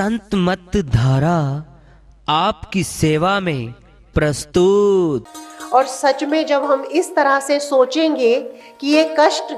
संत मत धारा आपकी सेवा में प्रस्तुत। और सच में जब हम इस तरह से सोचेंगे कि ये कष्ट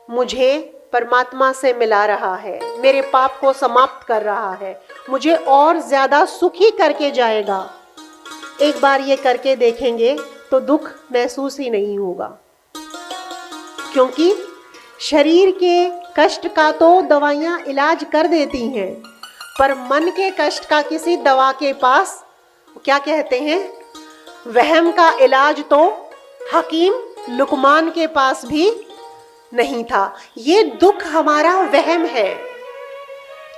मुझे परमात्मा से मिला रहा है, मेरे पाप को समाप्त कर रहा है, मुझे और ज्यादा सुखी करके जाएगा, एक बार ये करके देखेंगे तो दुख महसूस ही नहीं होगा। क्योंकि शरीर के कष्ट का तो दवाइयाँ इलाज कर देती हैं, पर मन के कष्ट का किसी दवा के पास, क्या कहते हैं, वहम का इलाज तो हकीम लुकमान के पास भी नहीं था। ये दुख हमारा वहम है।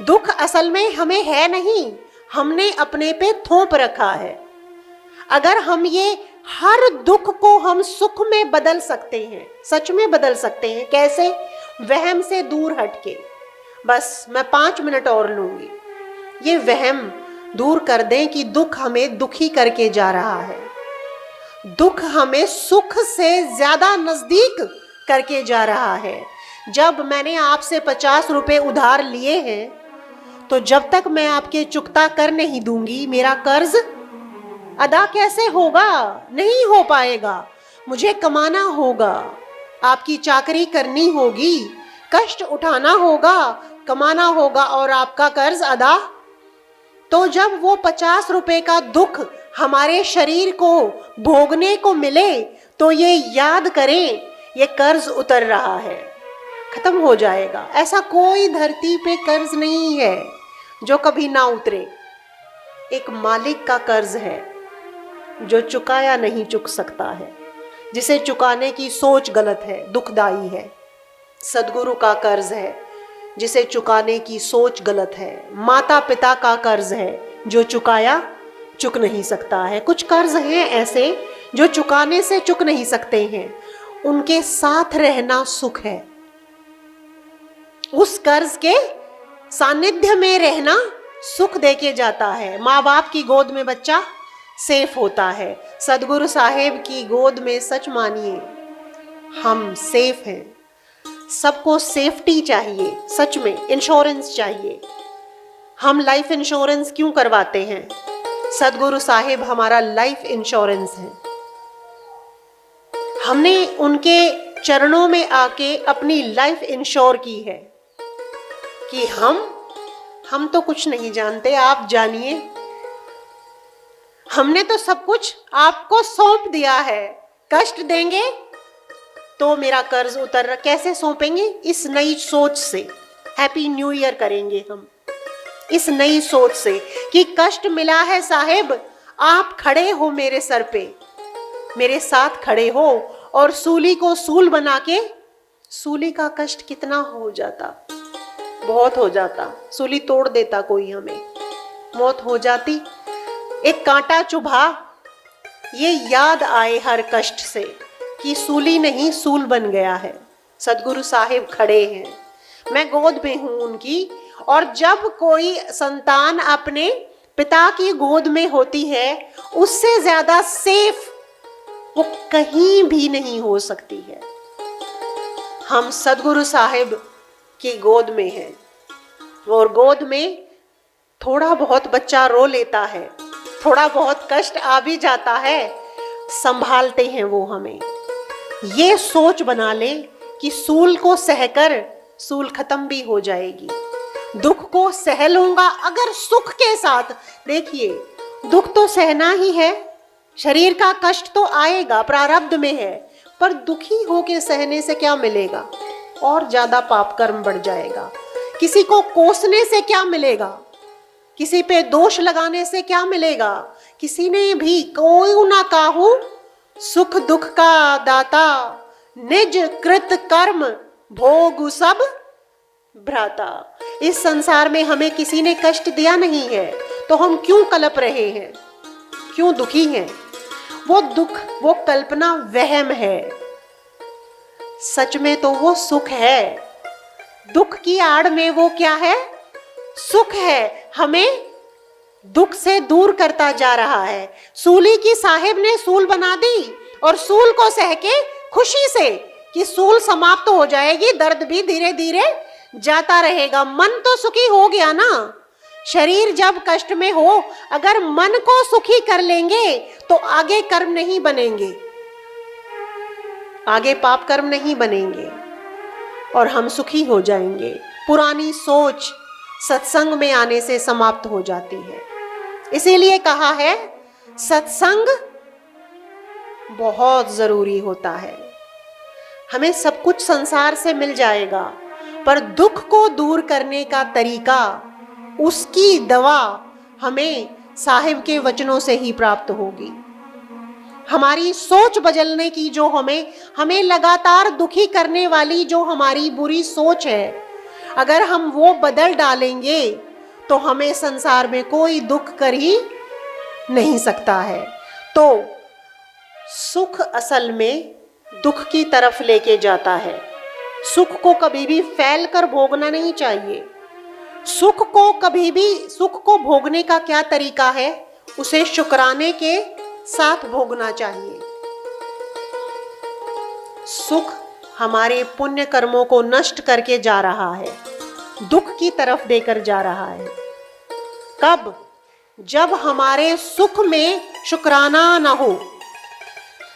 दुख असल में हमें है नहीं, हमने अपने पे थोप रखा है। अगर हम ये हर दुख को हम सुख में बदल सकते हैं, सच में बदल सकते हैं। कैसे? वहम से दूर हटके। बस मैं 5 मिनट और लूंगी, ये वहम दूर कर दें कि दुख हमें दुखी करके जा रहा है, दुख हमें सुख से ज्यादा नजदीक करके जा रहा है। जब मैंने आपसे 50 रुपए उधार लिए हैं, तो जब तक मैं आपके चुकता कर नहीं दूंगी, मेरा कर्ज अदा कैसे होगा? नहीं हो पाएगा। मुझे कमाना होगा, आपकी चाकरी करनी होगी, कष्ट उठाना होगा, कमाना होगा और आपका कर्ज अदा। तो जब वो 50 रुपए का दुख हमारे शरीर को भोगने को मिले, तो ये याद करें, ये कर्ज उतर रहा है, खत्म हो जाएगा। ऐसा कोई धरती पे कर्ज नहीं है जो कभी ना उतरे। एक मालिक का कर्ज है जो चुकाया नहीं चुक सकता है, जिसे चुकाने की सोच गलत है, दुखदाई है। सदगुरु का कर्ज है जिसे चुकाने की सोच गलत है। माता पिता का कर्ज है जो चुकाया चुक नहीं सकता है। कुछ कर्ज हैं ऐसे जो चुकाने से चुक नहीं सकते हैं, उनके साथ रहना सुख है। उस कर्ज के सानिध्य में रहना सुख देके जाता है। माँ बाप की गोद में बच्चा सेफ होता है, सदगुरु साहेब की गोद में सच मानिए हम सेफ हैं। सबको सेफ्टी चाहिए, सच में इंश्योरेंस चाहिए। हम लाइफ इंश्योरेंस क्यों करवाते हैं? सदगुरु साहिब हमारा लाइफ इंश्योरेंस है। हमने उनके चरणों में आके अपनी लाइफ इंश्योर की है कि हम तो कुछ नहीं जानते, आप जानिए। हमने तो सब कुछ आपको सौंप दिया है। कष्ट देंगे तो मेरा कर्ज उतर, कैसे सौंपेंगे? इस नई सोच से हैप्पी न्यू ईयर करेंगे हम, इस नई सोच से कि कष्ट मिला है साहेब, आप खड़े हो मेरे सर पे, मेरे साथ खड़े हो और सूली को सूल बना के, सूली का कष्ट कितना हो जाता, बहुत हो जाता, सूली तोड़ देता कोई, हमें मौत हो जाती। एक कांटा चुभा, ये याद आए हर कष्ट से कि सूली नहीं सूल बन गया है। सदगुरु साहिब खड़े हैं, मैं गोद में हूं उनकी। और जब कोई संतान अपने पिता की गोद में होती है, उससे ज्यादा सेफ वो कहीं भी नहीं हो सकती है। हम सदगुरु साहिब की गोद में हैं, और गोद में थोड़ा बहुत बच्चा रो लेता है, थोड़ा बहुत कष्ट आ भी जाता है, संभालते हैं वो हमें। ये सोच बना ले कि सूल को सहकर सूल खत्म भी हो जाएगी, दुख को सह लूंगा अगर सुख के साथ। देखिए, दुख तो सहना ही है, शरीर का कष्ट तो आएगा, प्रारब्ध में है, पर दुखी होके सहने से क्या मिलेगा? और ज्यादा पाप कर्म बढ़ जाएगा। किसी को कोसने से क्या मिलेगा? किसी पे दोष लगाने से क्या मिलेगा? किसी ने भी कोई ना काहू सुख दुख का दाता, निज कृत कर्म भोग सब भ्राता। इस संसार में हमें किसी ने कष्ट दिया नहीं है, तो हम क्यों कलप रहे हैं, क्यों दुखी हैं? वो दुख, वो कल्पना वहम है, सच में तो वो सुख है। दुख की आड़ में वो क्या है? सुख है, हमें दुख से दूर करता जा रहा है। सूली की साहिब ने सूल बना दी, और सूल को सह के खुशी से कि सूल समाप्त हो जाएगी, दर्द भी धीरे धीरे जाता रहेगा। मन तो सुखी हो गया ना, शरीर जब कष्ट में हो, अगर मन को सुखी कर लेंगे तो आगे कर्म नहीं बनेंगे, आगे पाप कर्म नहीं बनेंगे और हम सुखी हो जाएंगे। पुरानी सोच सत्संग में आने से समाप्त हो जाती है। इसीलिए कहा है सत्संग बहुत जरूरी होता है। हमें सब कुछ संसार से मिल जाएगा, पर दुख को दूर करने का तरीका, उसकी दवा हमें साहिब के वचनों से ही प्राप्त होगी। हमारी सोच बदलने की, जो हमें लगातार दुखी करने वाली जो हमारी बुरी सोच है, अगर हम वो बदल डालेंगे तो हमें संसार में कोई दुख कर ही नहीं सकता है। तो सुख असल में दुख की तरफ लेके जाता है। सुख को कभी भी फैल कर भोगना नहीं चाहिए। सुख को भोगने का क्या तरीका है, उसे शुक्राने के साथ भोगना चाहिए। सुख हमारे पुण्य कर्मों को नष्ट करके जा रहा है, दुख की तरफ देकर जा रहा है। कब? जब हमारे सुख में शुक्राना न हो,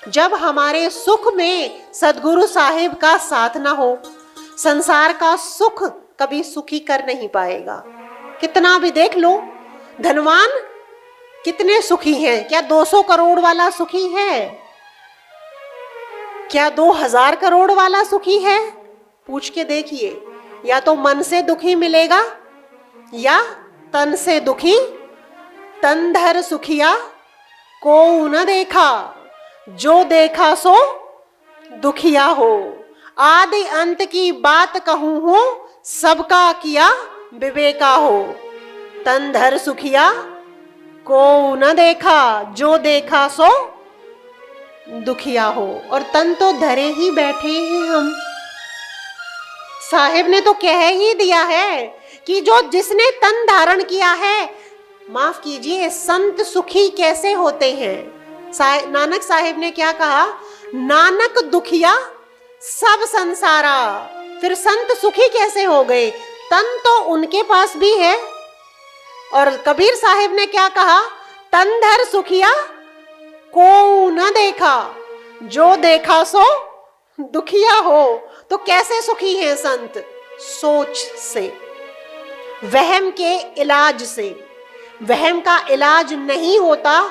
जब हमारे सुख में सद्गुरु साहिब का साथ ना हो, संसार का सुख कभी सुखी कर नहीं पाएगा। कितना भी देख लो, धनवान कितने सुखी हैं। क्या 200 करोड़ वाला सुखी है? क्या 2000 करोड़ वाला सुखी है? पूछ के देखिए। या तो मन से दुखी मिलेगा या तन से दुखी। तन धर सुखिया को न देखा, जो देखा सो दुखिया हो। आदि अंत की बात कहूं हूं, सबका किया विवेका हो। तन धर सुखिया को न देखा, जो देखा सो दुखिया हो। और तन तो धरे ही बैठे हैं हम। साहिब ने तो कह ही दिया है कि जो जिसने तन धारण किया है, माफ कीजिए, संत सुखी कैसे होते हैं। नानक साहिब ने क्या कहा? नानक दुखिया सब संसारा। फिर संत सुखी कैसे हो गए? तन तो उनके पास भी है। और कबीर साहिब ने क्या कहा? तन धर सुखिया को न देखा, जो देखा सो दुखिया हो। तो कैसे सुखी हैं संत? सोच से, वहम के इलाज से। वहम का इलाज नहीं होता,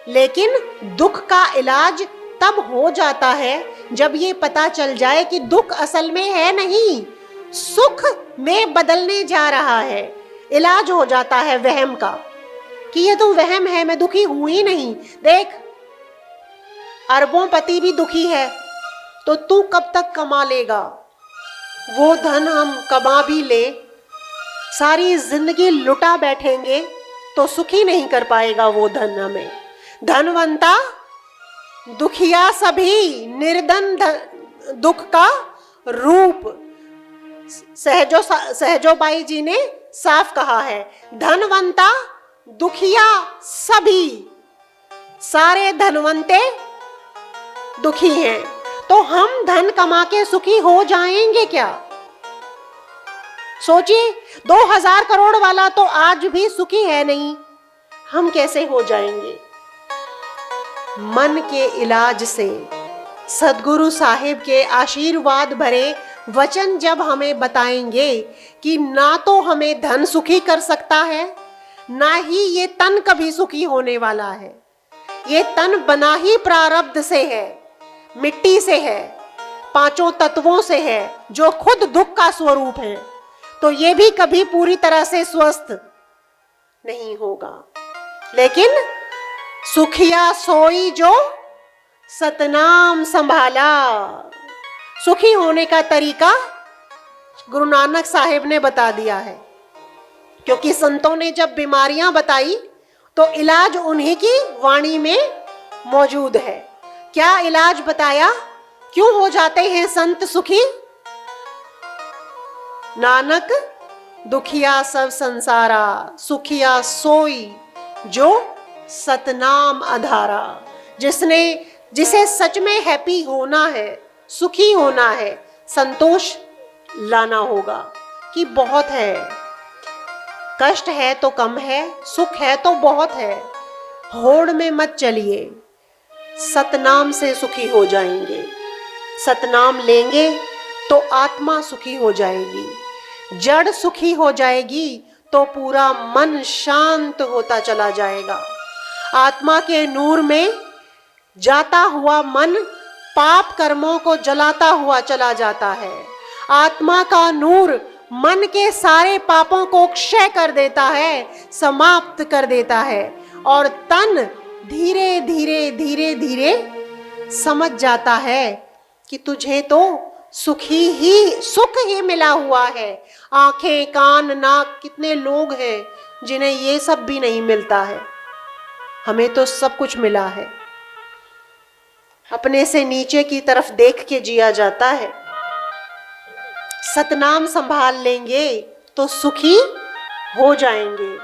लेकिन दुख का इलाज तब हो जाता है जब ये पता चल जाए कि दुख असल में है नहीं, सुख में बदलने जा रहा है। इलाज हो जाता है वहम का कि ये तो वहम है, मैं दुखी हूं ही नहीं। देख, अरबों पति भी दुखी है, तो तू कब तक कमा लेगा? वो धन हम कमा भी ले, सारी जिंदगी लुटा बैठेंगे तो सुखी नहीं कर पाएगा वो धन हमें। धनवंता दुखिया सभी, निर्धन दुख का रूप। सहजोबाई जी ने साफ कहा है, धनवंता दुखिया सभी, सारे धनवंते दुखी हैं। तो हम धन कमा के सुखी हो जाएंगे क्या? सोचिए, 2000 करोड़ वाला तो आज भी सुखी है नहीं, हम कैसे हो जाएंगे? मन के इलाज से, सद्गुरु साहिब के आशीर्वाद भरे वचन जब हमें बताएंगे कि ना तो हमें धन सुखी कर सकता है, ना ही ये तन कभी सुखी होने वाला है। ये तन बना ही प्रारब्ध से है, मिट्टी से है, 5 तत्वों से है, जो खुद दुख का स्वरूप है। तो ये भी कभी पूरी तरह से स्वस्थ नहीं होगा। लेकिन सुखिया सोई जो सतनाम संभाला। सुखी होने का तरीका गुरु नानक साहिब ने बता दिया है, क्योंकि संतों ने जब बीमारियां बताई तो इलाज उन्हीं की वाणी में मौजूद है। क्या इलाज बताया? क्यों हो जाते हैं संत सुखी? नानक दुखिया सब संसारा, सुखिया सोई जो सतनाम आधारा। जिसे सच में हैप्पी होना है, सुखी होना है, संतोष लाना होगा कि बहुत है, कष्ट है तो कम है, सुख है तो बहुत है। होड़ में मत चलिए, सतनाम से सुखी हो जाएंगे। सतनाम लेंगे तो आत्मा सुखी हो जाएगी। जड़ सुखी हो जाएगी तो पूरा मन शांत होता चला जाएगा। आत्मा के नूर में जाता हुआ मन पाप कर्मों को जलाता हुआ चला जाता है। आत्मा का नूर मन के सारे पापों को क्षय कर देता है, समाप्त कर देता है, और तन धीरे धीरे धीरे धीरे समझ जाता है कि तुझे तो सुख ही मिला हुआ है। आंखें, कान, नाक, कितने लोग हैं जिन्हें ये सब भी नहीं मिलता है। हमें तो सब कुछ मिला है। अपने से नीचे की तरफ देख के जिया जाता है। सतनाम संभाल लेंगे तो सुखी हो जाएंगे,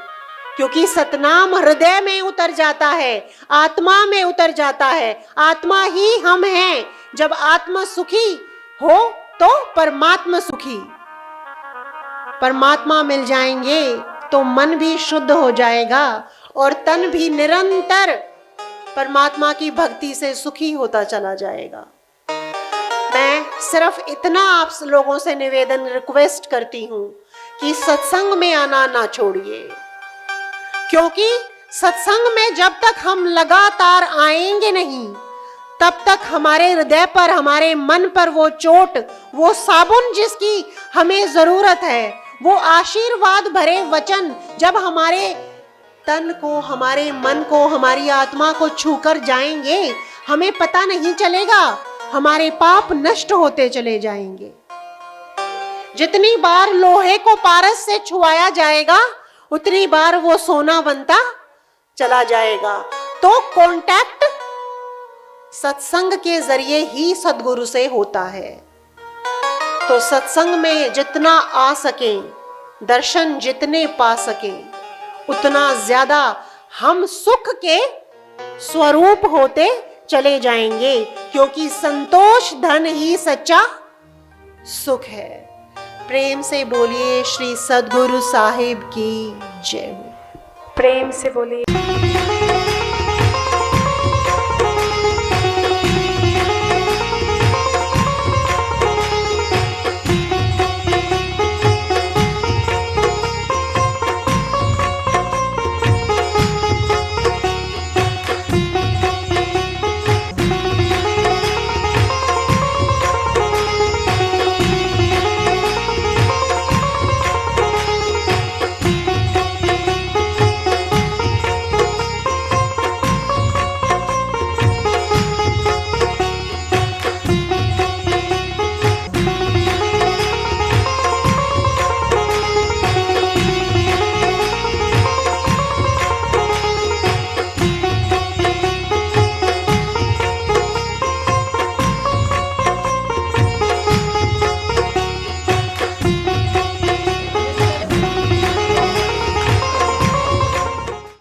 क्योंकि सतनाम हृदय में उतर जाता है, आत्मा में उतर जाता है। आत्मा ही हम हैं। जब आत्मा सुखी हो तो परमात्मा सुखी। परमात्मा मिल जाएंगे तो मन भी शुद्ध हो जाएगा और तन भी निरंतर परमात्मा की भक्ति से सुखी होता चला जाएगा। मैं सिर्फ इतना आप लोगों से निवेदन, रिक्वेस्ट करती हूँ कि सत्संग में आना ना छोड़िए, क्योंकि सत्संग में जब तक हम लगातार आएंगे नहीं, तब तक हमारे हृदय पर, हमारे मन पर वो चोट, वो साबुन जिसकी हमें जरूरत है, वो आशीर्वाद भरे वचन जब हमारे तन को, हमारे मन को, हमारी आत्मा को छूकर जाएंगे, हमें पता नहीं चलेगा। हमारे पाप नष्ट होते चले जाएंगे। जितनी बार लोहे को पारस से छुआया जाएगा, उतनी बार वो सोना बनता चला जाएगा। तो कांटेक्ट सत्संग के जरिए ही सद्गुरु से होता है। तो सत्संग में जितना आ सके, दर्शन जितने पा सके, उतना ज्यादा हम सुख के स्वरूप होते चले जाएंगे, क्योंकि संतोष धन ही सच्चा सुख है। प्रेम से बोलिए श्री सद्गुरु साहिब की जय हो। प्रेम से बोलिए।